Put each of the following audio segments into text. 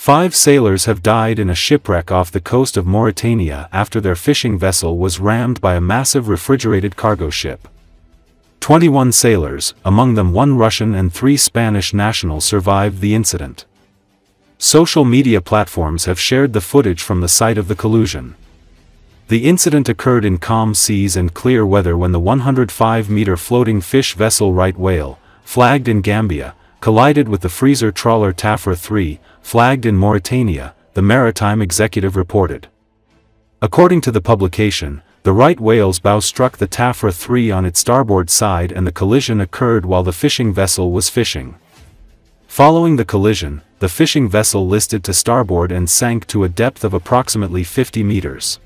5 sailors have died in a shipwreck off the coast of Mauritania after their fishing vessel was rammed by a massive refrigerated cargo ship. 21 sailors, among them 1 Russian and 3 Spanish nationals, survived the incident. Social media platforms have shared the footage from the site of the collision. The incident occurred in calm seas and clear weather when the 105-meter floating fish vessel Right Whale, flagged in Gambia, collided with the freezer trawler Tafra 3, flagged in Mauritania, the maritime executive reported. According to the publication, the Right Whale's bow struck the Tafra 3 on its starboard side and the collision occurred while the fishing vessel was fishing. Following the collision, the fishing vessel listed to starboard and sank to a depth of approximately 50 meters.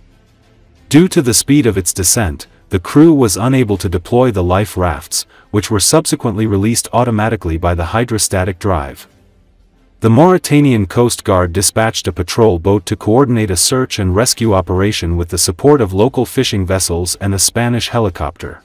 Due to the speed of its descent, the crew was unable to deploy the life rafts, which were subsequently released automatically by the hydrostatic drive. The Mauritanian Coast Guard dispatched a patrol boat to coordinate a search and rescue operation with the support of local fishing vessels and a Spanish helicopter.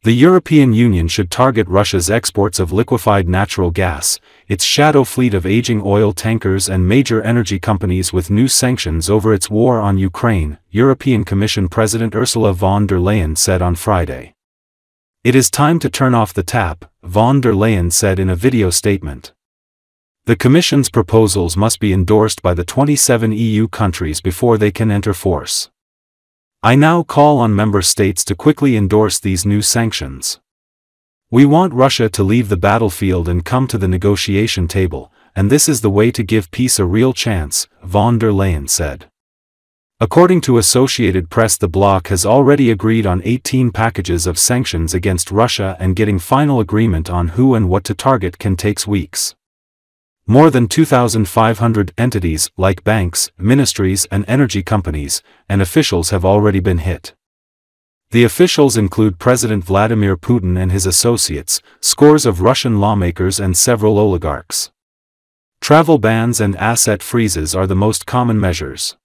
The European Union should target Russia's exports of liquefied natural gas, its shadow fleet of aging oil tankers and major energy companies with new sanctions over its war on Ukraine, European Commission President Ursula von der Leyen said on Friday. It is time to turn off the tap, von der Leyen said in a video statement. The Commission's proposals must be endorsed by the 27 EU countries before they can enter force. I now call on member states to quickly endorse these new sanctions. We want Russia to leave the battlefield and come to the negotiation table, and this is the way to give peace a real chance, von der Leyen said. According to Associated Press, the bloc has already agreed on 18 packages of sanctions against Russia, and getting final agreement on who and what to target can take weeks. More than 2,500 entities, like banks, ministries and energy companies, and officials have already been hit. The officials include President Vladimir Putin and his associates, scores of Russian lawmakers and several oligarchs. Travel bans and asset freezes are the most common measures.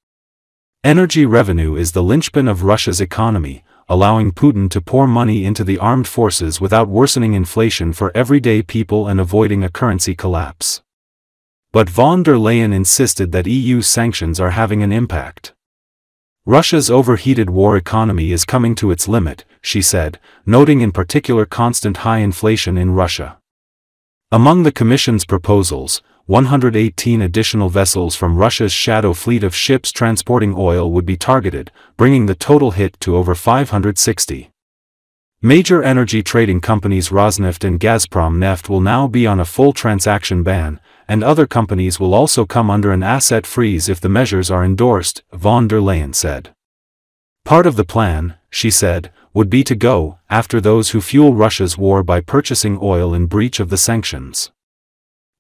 Energy revenue is the linchpin of Russia's economy, allowing Putin to pour money into the armed forces without worsening inflation for everyday people and avoiding a currency collapse. But von der Leyen insisted that EU sanctions are having an impact. Russia's overheated war economy is coming to its limit, she said, noting in particular constant high inflation in Russia. Among the Commission's proposals, 118 additional vessels from Russia's shadow fleet of ships transporting oil would be targeted, bringing the total hit to over 560. Major energy trading companies Rosneft and Gazprom Neft will now be on a full transaction ban, and other companies will also come under an asset freeze if the measures are endorsed, von der Leyen said. Part of the plan, she said, would be to go after those who fuel Russia's war by purchasing oil in breach of the sanctions.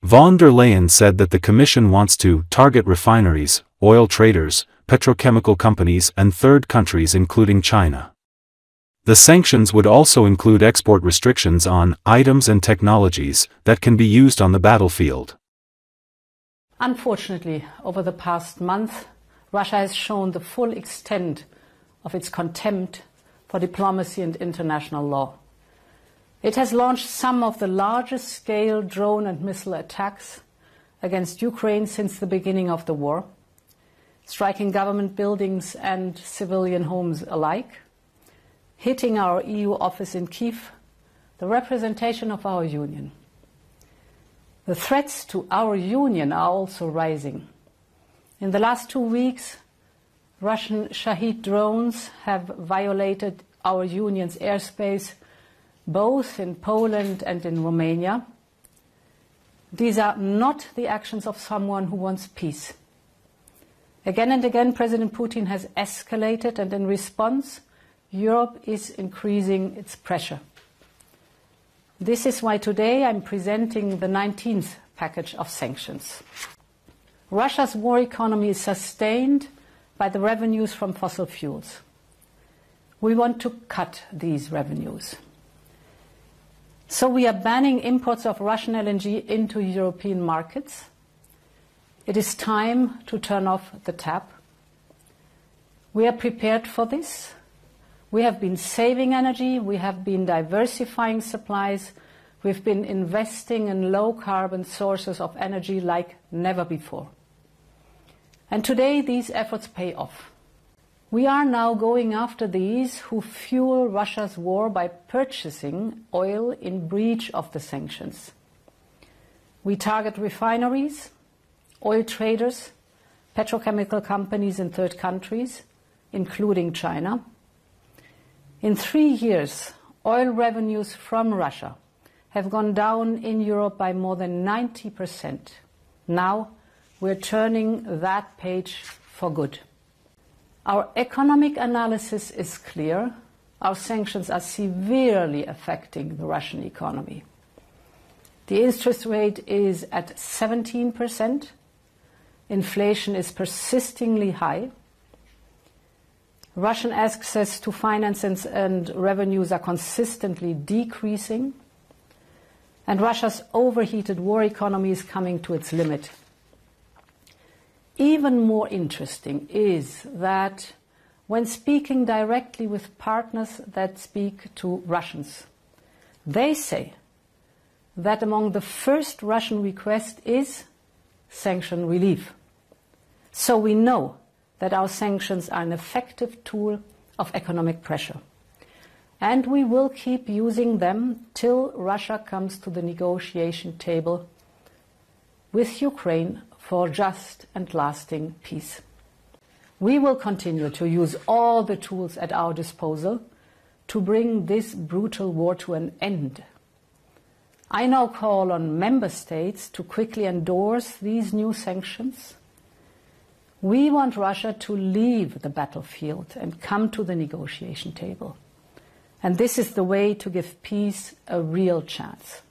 Von der Leyen said that the Commission wants to target refineries, oil traders, petrochemical companies and third countries including China. The sanctions would also include export restrictions on items and technologies that can be used on the battlefield. Unfortunately, over the past month, Russia has shown the full extent of its contempt for diplomacy and international law. It has launched some of the largest-scale drone and missile attacks against Ukraine since the beginning of the war, striking government buildings and civilian homes alike, hitting our EU office in Kiev, the representation of our union. The threats to our union are also rising. In the last 2 weeks, Russian Shahid drones have violated our union's airspace, both in Poland and in Romania. These are not the actions of someone who wants peace. Again and again, President Putin has escalated, and in response, Europe is increasing its pressure. This is why today I'm presenting the 19th package of sanctions. Russia's war economy is sustained by the revenues from fossil fuels. We want to cut these revenues. So we are banning imports of Russian LNG into European markets. It is time to turn off the tap. We are prepared for this. We have been saving energy, we have been diversifying supplies, we've been investing in low-carbon sources of energy like never before. And today these efforts pay off. We are now going after these who fuel Russia's war by purchasing oil in breach of the sanctions. We target refineries, oil traders, petrochemical companies in third countries, including China. In 3 years, oil revenues from Russia have gone down in Europe by more than 90%. Now we're turning that page for good. Our economic analysis is clear. Our sanctions are severely affecting the Russian economy. The interest rate is at 17%. Inflation is persistingly high. Russian access to finance and revenues are consistently decreasing. And Russia's overheated war economy is coming to its limit. Even more interesting is that when speaking directly with partners that speak to Russians, they say that among the first Russian request is sanction relief. So we know that our sanctions are an effective tool of economic pressure. And we will keep using them till Russia comes to the negotiation table with Ukraine for just and lasting peace. We will continue to use all the tools at our disposal to bring this brutal war to an end. I now call on member states to quickly endorse these new sanctions. We want Russia to leave the battlefield and come to the negotiation table. And this is the way to give peace a real chance.